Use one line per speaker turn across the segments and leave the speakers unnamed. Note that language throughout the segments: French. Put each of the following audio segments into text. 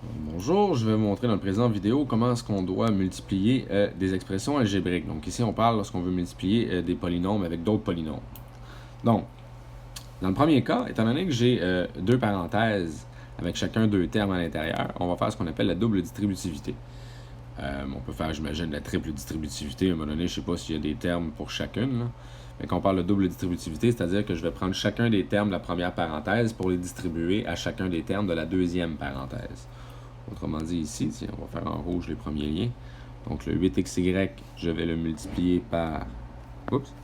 Bonjour, je vais vous montrer dans le présent vidéo comment est-ce qu'on doit multiplier des expressions algébriques. Donc ici on parle lorsqu'on veut multiplier des polynômes avec d'autres polynômes. Donc, dans le premier cas, étant donné que j'ai deux parenthèses avec chacun deux termes à l'intérieur, on va faire ce qu'on appelle la double distributivité. On peut faire, j'imagine, la triple distributivité. À un moment donné, je ne sais pas s'il y a des termes pour chacune. Là. Mais quand on parle de double distributivité, c'est-à-dire que je vais prendre chacun des termes de la première parenthèse pour les distribuer à chacun des termes de la deuxième parenthèse. Autrement dit, ici, tiens, on va faire en rouge les premiers liens. Donc le 8xy, je vais le multiplier par... Oups.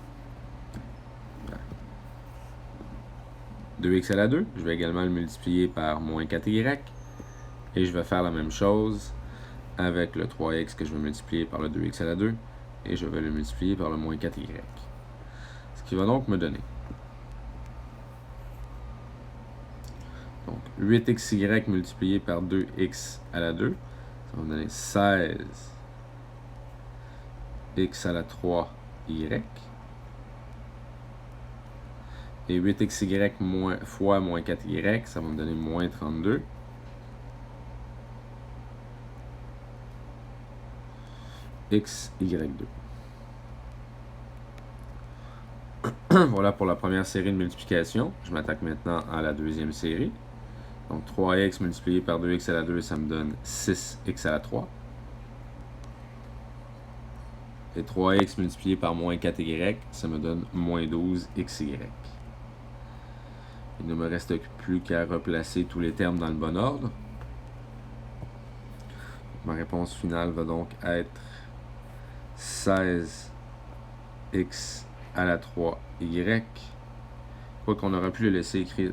2x à la 2. Je vais également le multiplier par moins 4y. Et je vais faire la même chose avec le 3x que je vais multiplier par le 2x à la 2. Et je vais le multiplier par le moins 4y. Ce qui va donc me donner. Donc 8xy multiplié par 2x à la 2. Ça va me donner 16 x à la 3y. Et 8xy fois moins 4y, ça va me donner moins 32. xy2. Voilà pour la première série de multiplication. Je m'attaque maintenant à la deuxième série. Donc 3x multiplié par 2x à la 2, ça me donne 6x à la 3. Et 3x multiplié par moins 4y, ça me donne moins 12xy. Il ne me reste plus qu'à replacer tous les termes dans le bon ordre. Ma réponse finale va donc être 16x à la 3y. Quoi qu'on aurait pu le laisser écrit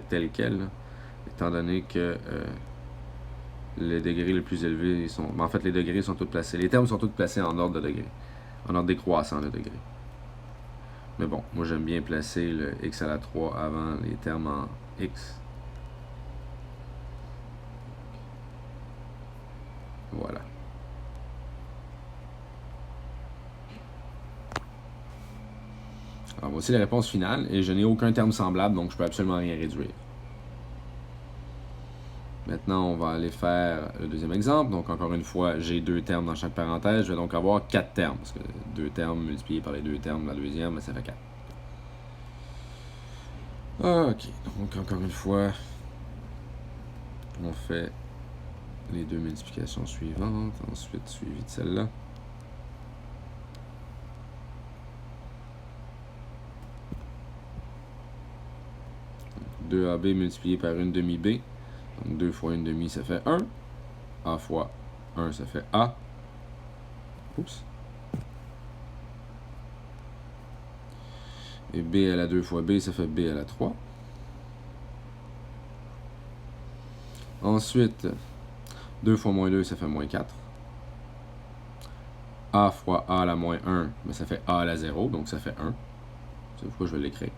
tel quel, là, étant donné que les degrés les plus élevés sont... En fait, les degrés sont tous placés. Les termes sont tous placés en ordre de degré. En ordre décroissant de degré. Mais bon, moi j'aime bien placer le x à la 3 avant les termes en x. Voilà. Alors voici la réponse finale, et je n'ai aucun terme semblable, donc je peux absolument rien réduire. Maintenant, on va aller faire le deuxième exemple. Donc, encore une fois, j'ai deux termes dans chaque parenthèse. Je vais donc avoir 4 termes, parce que deux termes multipliés par les deux termes de la deuxième, ça fait 4. Ok, donc encore une fois, on fait les deux multiplications suivantes, ensuite suivi de celle-là. Donc, 2AB multiplié par une demi-B. Donc 2 fois une demi, ça fait 1. A fois 1, ça fait A. Oups. Et B à la 2 fois B, ça fait B à la 3. Ensuite, 2 fois moins 2, ça fait moins 4. A fois A à la moins 1, mais ça fait A à la 0, donc ça fait 1. C'est pourquoi je vais l'écrire.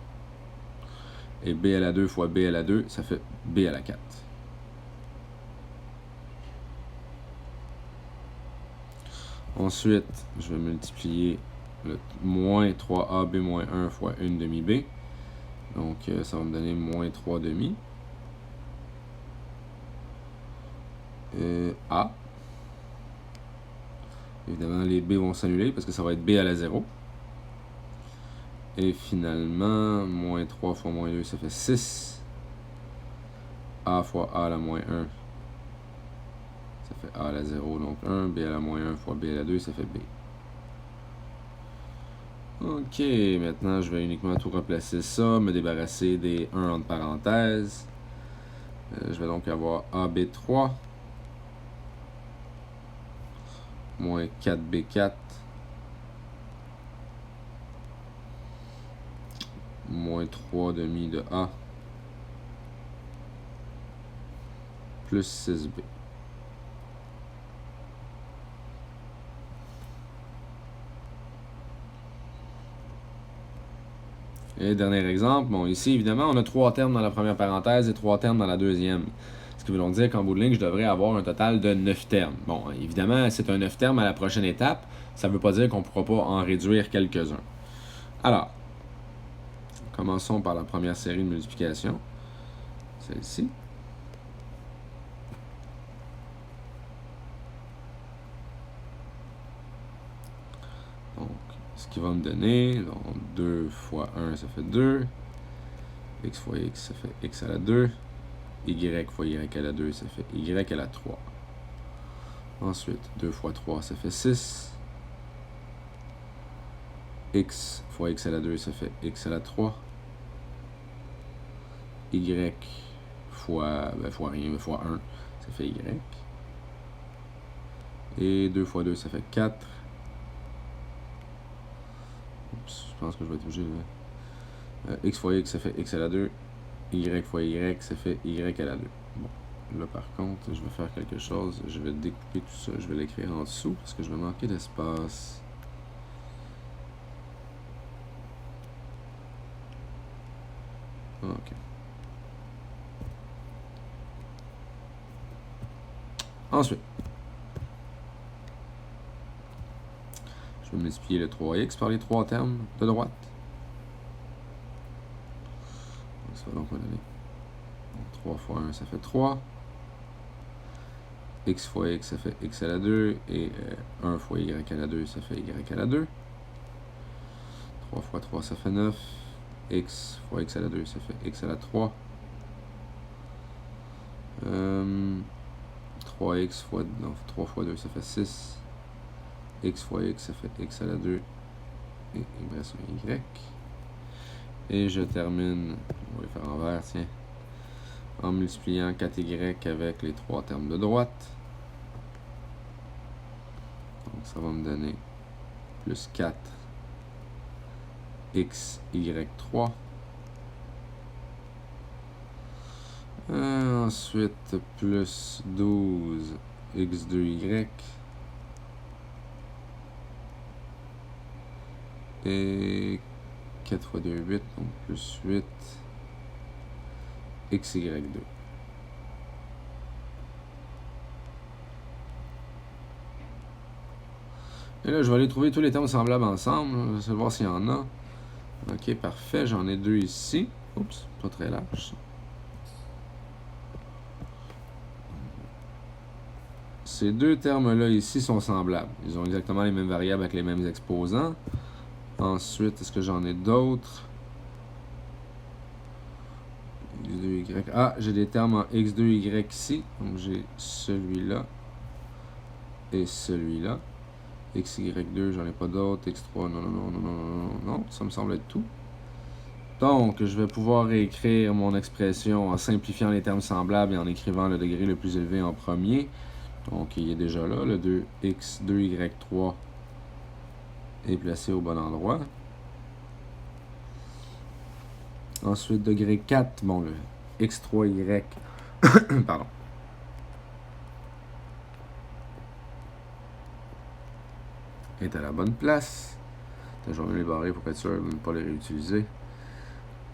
Et B à la 2 fois B à la 2, ça fait B à la 4. Ensuite, je vais multiplier le moins 3AB moins 1 fois 1 demi B. Donc, ça va me donner moins 3 demi. A. Évidemment, les B vont s'annuler parce que ça va être B à la 0. Et finalement, moins 3 fois moins 2, ça fait 6. A fois A à la moins 1, ça fait A à la 0, donc 1. B à la moins 1 fois B à la 2, ça fait B. Ok, maintenant je vais uniquement tout replacer ça, me débarrasser des 1 entre parenthèses. Je vais donc avoir AB3 moins 4B4 moins 3 demi de A plus 6B. Et dernier exemple, bon ici évidemment on a 3 termes dans la première parenthèse et 3 termes dans la deuxième. Ce qui veut donc dire qu'en bout de ligne, je devrais avoir un total de 9 termes. Bon, évidemment, c'est un 9 termes à la prochaine étape. Ça ne veut pas dire qu'on ne pourra pas en réduire quelques-uns. Alors, commençons par la première série de multiplication. Celle-ci. Ce qui va me donner, donc 2 fois 1, ça fait 2. X fois X, ça fait X à la 2. Y fois Y à la 2, ça fait Y à la 3. Ensuite, 2 fois 3, ça fait 6. X fois X à la 2, ça fait X à la 3. Y fois, fois rien, mais fois 1, ça fait Y. Et 2 fois 2, ça fait 4. Oups, je pense que je vais être obligé de... X fois X, ça fait X à la 2. Y fois Y, ça fait Y à la 2. Bon, là par contre, je vais faire quelque chose. Je vais découper tout ça. Je vais l'écrire en dessous parce que je vais manquer d'espace. Ok. Ensuite, je vais multiplier le 3x par les 3 termes de droite. Ça va donc me donner 3 fois 1, ça fait 3. X fois X, ça fait X à la 2. Et 1 fois Y à la 2, ça fait Y à la 2. 3 fois 3, ça fait 9. X fois X à la 2, ça fait X à la 3. 3x fois... Non, 3 fois 2, ça fait 6. X fois X, ça fait X à la 2. Et il me reste un Y. Et je termine, on va le faire en vert, tiens, en multipliant 4y avec les 3 termes de droite. Donc ça va me donner plus 4 x, y3. Ensuite, plus 12 x2y. Et 4 fois 2, 8, donc plus 8 xy2. Et là, je vais aller trouver tous les termes semblables ensemble. Je vais voir s'il y en a. Ok, parfait. J'en ai 2 ici. Oups, pas très large. Ces deux termes-là ici sont semblables. Ils ont exactement les mêmes variables avec les mêmes exposants. Ensuite, est-ce que j'en ai d'autres? X2Y. Ah, j'ai des termes en X2Y ici. Donc j'ai celui-là et celui-là. XY2, j'en ai pas d'autres. X3, non, ça me semble être tout. Donc, je vais pouvoir réécrire mon expression en simplifiant les termes semblables et en écrivant le degré le plus élevé en premier. Donc, il est déjà là, le 2x2y3 est placé au bon endroit. Ensuite, degré 4, bon, le x3y, pardon, est à la bonne place. Je vais me les barrer pour être sûr de ne pas les réutiliser.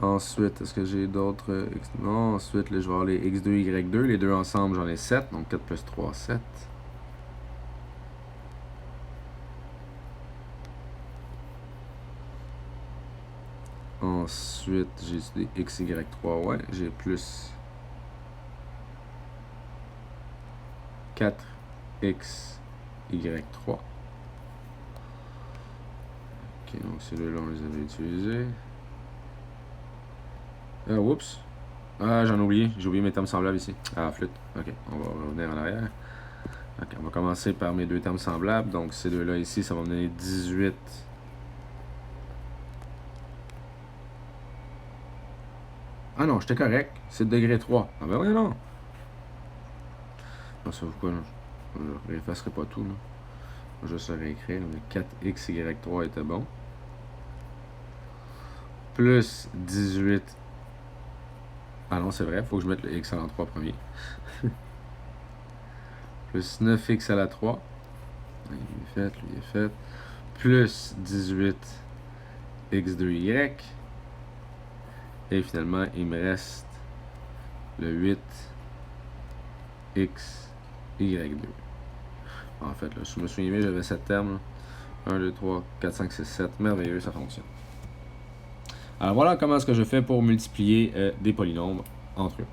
Ensuite, est-ce que j'ai d'autres? Non, ensuite, là, je vais avoir les x2, y2. Les deux ensemble, j'en ai 7. Donc 4 plus 3, 7. Ensuite, j'ai des x, y3. Ouais, j'ai plus 4 x, y3. Ok, donc ces deux-là, on les avait utilisés. Oups. Ah, j'en ai oublié. J'ai oublié mes termes semblables ici. Ah, flûte. Ok, on va revenir en arrière. Ok, on va commencer par mes deux termes semblables. Donc, ces deux-là ici, ça va me donner 18. Ah non, j'étais correct. C'est degré 3. Ah ben oui, non. Non, ça vaut quoi, là? Je réeffacerai pas tout, là. Je vais juste le réécrire. Le 4x, y3 était bon. Plus 18. Ah non, c'est vrai, il faut que je mette le x à la 3 premier. Plus 9x à la 3. Lui est fait, lui est fait. Plus 18 x2y. Et finalement, il me reste le 8 x y2. En fait, là, je me souviens bien, j'avais 7 termes. Là. 1, 2, 3, 4, 5, 6, 7. Merveilleux, ça fonctionne. Alors voilà comment est-ce que je fais pour multiplier des polynômes entre eux.